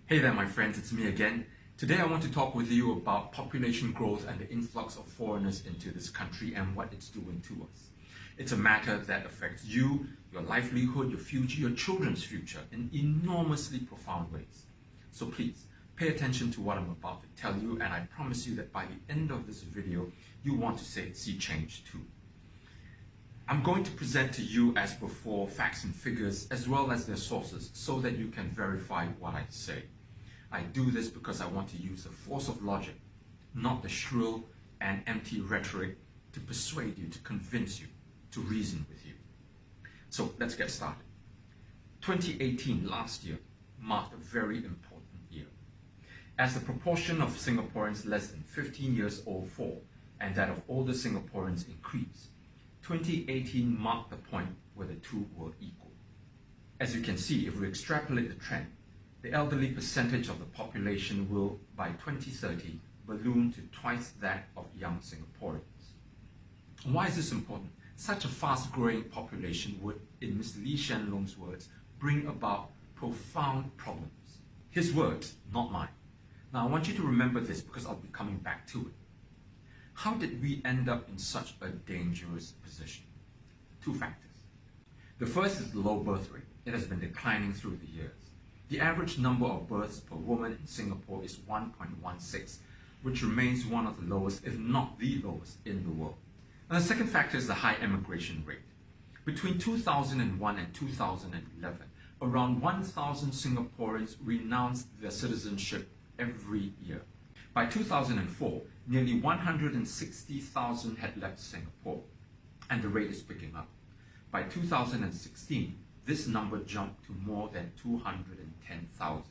Hey there, my friends, it's me again. Today I want to talk with you about population growth and the influx of foreigners into this country and what it's doing to us. It's a matter that affects you, your livelihood, your future, your children's future in enormously profound ways. So please, pay attention to what I'm about to tell you, and I promise you that by the end of this video, you want to see change too. I'm going to present to you, as before, facts and figures as well as their sources so that you can verify what I say. I do this because I want to use the force of logic, not the shrill and empty rhetoric, to persuade you, to convince you, to reason with you. So let's get started. 2018, last year, marked a very important year. As the proportion of Singaporeans less than 15 years old fall and that of older Singaporeans increase, 2018 marked the point where the two were equal. As you can see, if we extrapolate the trend, the elderly percentage of the population will, by 2030, balloon to twice that of young Singaporeans. Why is this important? Such a fast-growing population would, in Mr. Lee Hsien Loong's words, bring about profound problems. His words, not mine. Now, I want you to remember this because I'll be coming back to it. How did we end up in such a dangerous position? Two factors. The first is the low birth rate. It has been declining through the years. The average number of births per woman in Singapore is 1.16, which remains one of the lowest, if not the lowest, in the world. And the second factor is the high emigration rate. Between 2001 and 2011, around 1,000 Singaporeans renounced their citizenship every year. By 2004, nearly 160,000 had left Singapore, and the rate is picking up. By 2016, this number jumped to more than 210,000.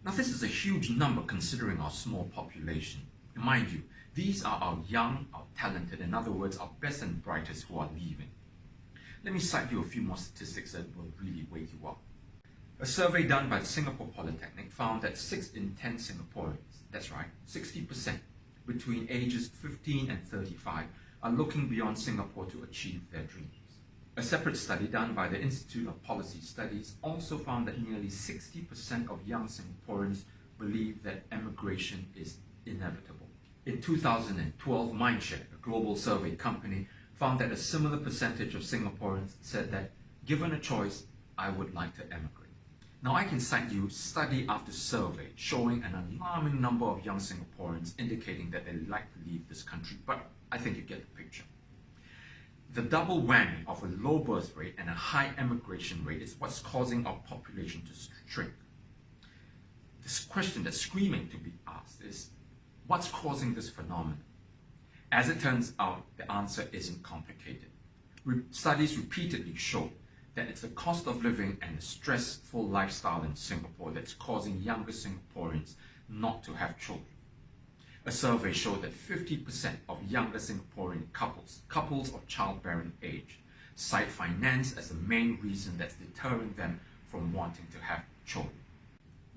Now, this is a huge number considering our small population. And mind you, these are our young, our talented, in other words, our best and brightest who are leaving. Let me cite you a few more statistics that will really wake you up. A survey done by the Singapore Polytechnic found that 6 in 10 Singaporeans, that's right, 60%, between ages 15 and 35, are looking beyond Singapore to achieve their dreams. A separate study done by the Institute of Policy Studies also found that nearly 60% of young Singaporeans believe that emigration is inevitable. In 2012, Mindshare, a global survey company, found that a similar percentage of Singaporeans said that, given a choice, I would like to emigrate. Now, I can cite you study after survey showing an alarming number of young Singaporeans indicating that they'd like to leave this country, but I think you get the picture. The double whammy of a low birth rate and a high emigration rate is what's causing our population to shrink. This question that's screaming to be asked is, what's causing this phenomenon? As it turns out, the answer isn't complicated. Studies repeatedly show that it's the cost of living and the stressful lifestyle in Singapore that's causing younger Singaporeans not to have children. A survey showed that 50% of younger Singaporean couples of childbearing age, cite finance as the main reason that's deterring them from wanting to have children.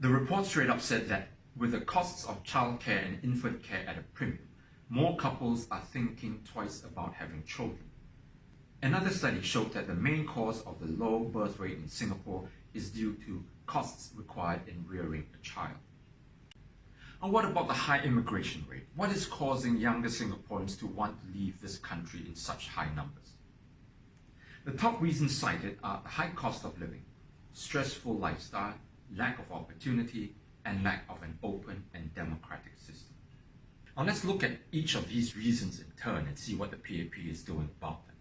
The report straight up said that with the costs of childcare and infant care at a premium, more couples are thinking twice about having children. Another study showed that the main cause of the low birth rate in Singapore is due to costs required in rearing a child. And what about the high immigration rate? What is causing younger Singaporeans to want to leave this country in such high numbers? The top reasons cited are the high cost of living, stressful lifestyle, lack of opportunity, and lack of an open and democratic system. Now let's look at each of these reasons in turn and see what the PAP is doing about them.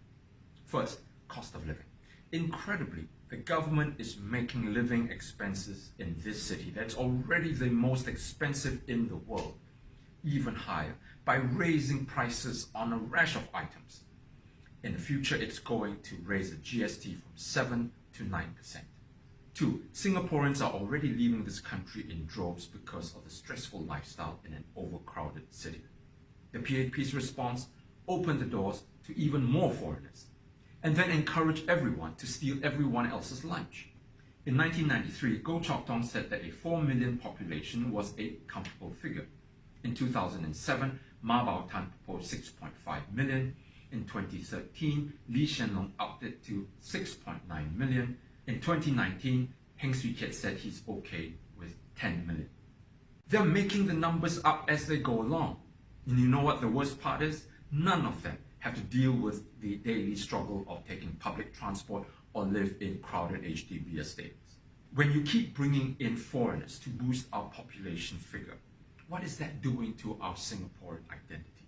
First, cost of living. Incredibly, the government is making living expenses in this city that's already the most expensive in the world even higher by raising prices on a rash of items. In the future, it's going to raise the GST from 7 to 9%. 2. Singaporeans are already leaving this country in droves because of the stressful lifestyle in an overcrowded city. The PAP's response opened the doors to even more foreigners, and then encourage everyone to steal everyone else's lunch. In 1993, Goh Chok Tong said that a 4 million population was a comfortable figure. In 2007, Ma Bao Tan proposed 6.5 million. In 2013, Lee Hsien Loong upped it to 6.9 million. In 2019, Heng Swee Keat said he's okay with 10 million. They're making the numbers up as they go along. And you know what the worst part is? None of them have to deal with the daily struggle of taking public transport or live in crowded HDB estates. When you keep bringing in foreigners to boost our population figure, what is that doing to our Singaporean identity?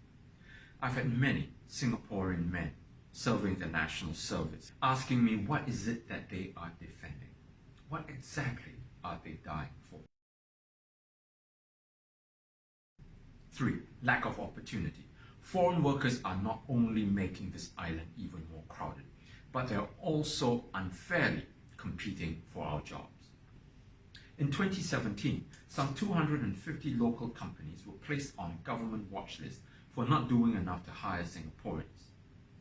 I've had many Singaporean men serving the national service asking me what is it that they are defending? What exactly are they dying for? 3. Lack of opportunity. Foreign workers are not only making this island even more crowded, but they're also unfairly competing for our jobs. In 2017, some 250 local companies were placed on a government watch list for not doing enough to hire Singaporeans.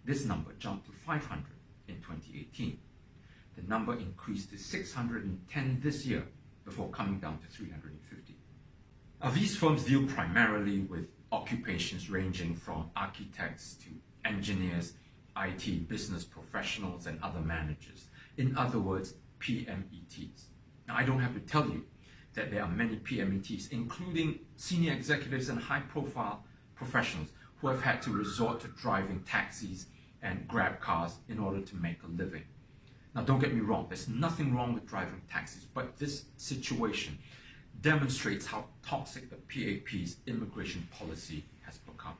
This number jumped to 500 in 2018. The number increased to 610 this year before coming down to 350. Now, these firms deal primarily with occupations ranging from architects to engineers, IT, business professionals, and other managers. In other words, PMETs. Now, I don't have to tell you that there are many PMETs, including senior executives and high-profile professionals who have had to resort to driving taxis and grab cars in order to make a living. Now, don't get me wrong, there's nothing wrong with driving taxis, but this situation demonstrates how toxic the PAP's immigration policy has become.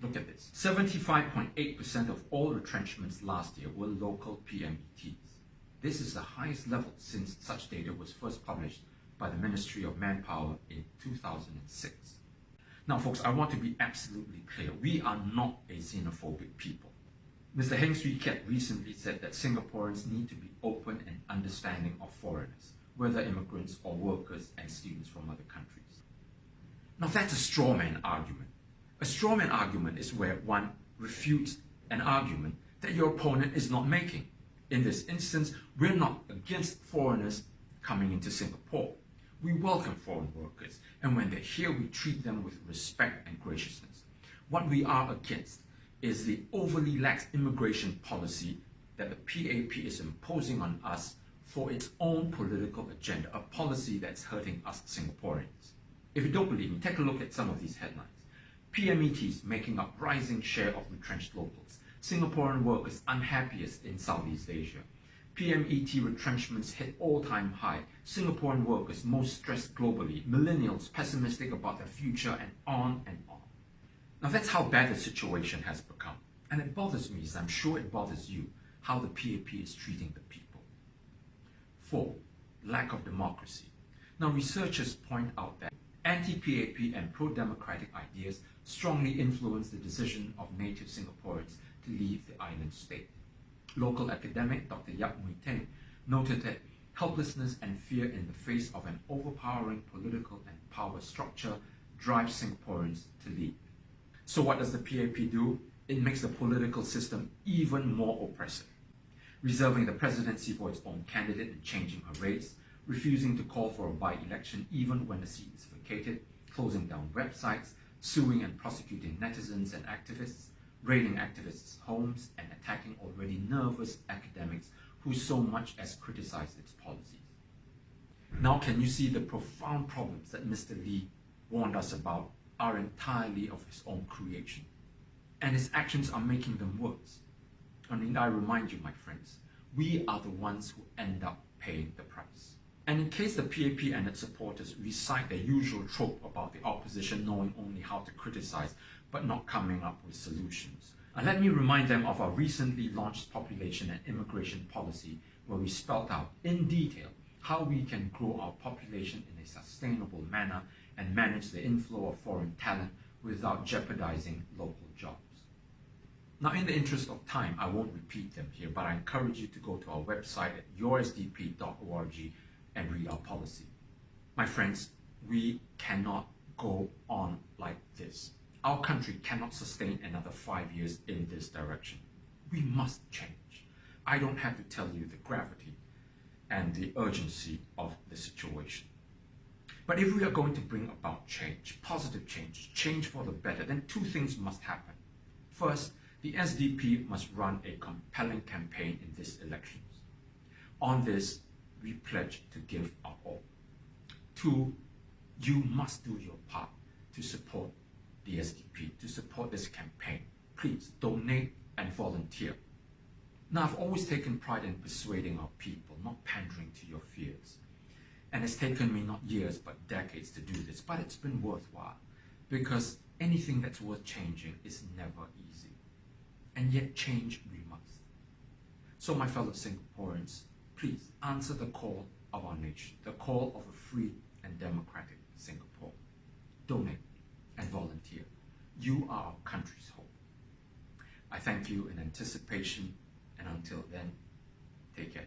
Look at this. 75.8% of all retrenchments last year were local PMETs. This is the highest level since such data was first published by the Ministry of Manpower in 2006. Now, folks, I want to be absolutely clear. We are not a xenophobic people. Mr. Heng Swee Keat recently said that Singaporeans need to be open and understanding of foreigners, whether immigrants or workers and students from other countries. Now, that's a strawman argument. A strawman argument is where one refutes an argument that your opponent is not making. In this instance, we're not against foreigners coming into Singapore. We welcome foreign workers, and when they're here, we treat them with respect and graciousness. What we are against is the overly lax immigration policy that the PAP is imposing on us for its own political agenda, a policy that's hurting us Singaporeans. If you don't believe me, take a look at some of these headlines. PMETs making up rising share of retrenched locals. Singaporean workers unhappiest in Southeast Asia. PMET retrenchments hit all-time high. Singaporean workers most stressed globally. Millennials pessimistic about their future, and on and on. Now, that's how bad the situation has become. And it bothers me, as I'm sure it bothers you, how the PAP is treating the people. 4. Lack of democracy. Now, researchers point out that anti-PAP and pro-democratic ideas strongly influence the decision of native Singaporeans to leave the island state. Local academic Dr. Yap Mui Teng noted that helplessness and fear in the face of an overpowering political and power structure drives Singaporeans to leave. So what does the PAP do? It makes the political system even more oppressive, reserving the presidency for its own candidate and changing her race, refusing to call for a by-election even when the seat is vacated, closing down websites, suing and prosecuting netizens and activists, raiding activists' homes, and attacking already nervous academics who so much as criticized its policies. Now, can you see the profound problems that Mr. Lee warned us about are entirely of his own creation? And his actions are making them worse. And I remind you, my friends, we are the ones who end up paying the price. And in case the PAP and its supporters recite their usual trope about the opposition knowing only how to criticize but not coming up with solutions, let me remind them of our recently launched population and immigration policy, where we spelled out in detail how we can grow our population in a sustainable manner and manage the inflow of foreign talent without jeopardizing local jobs. Now, in the interest of time, I won't repeat them here, but I encourage you to go to our website at yoursdp.org and read our policy. My friends, we cannot go on like this. Our country cannot sustain another 5 years in this direction. We must change. I don't have to tell you the gravity and the urgency of the situation. But if we are going to bring about change, positive change, change for the better, then two things must happen. First, the SDP must run a compelling campaign in these elections. On this, we pledge to give our all. Two, you must do your part to support the SDP, to support this campaign. Please donate and volunteer. Now, I've always taken pride in persuading our people, not pandering to your fears. And it's taken me not years but decades to do this, but it's been worthwhile, because anything that's worth changing is never easy. And yet change we must. So my fellow Singaporeans, please answer the call of our nation, the call of a free and democratic Singapore. Donate and volunteer. You are our country's hope. I thank you in anticipation, and until then, take care.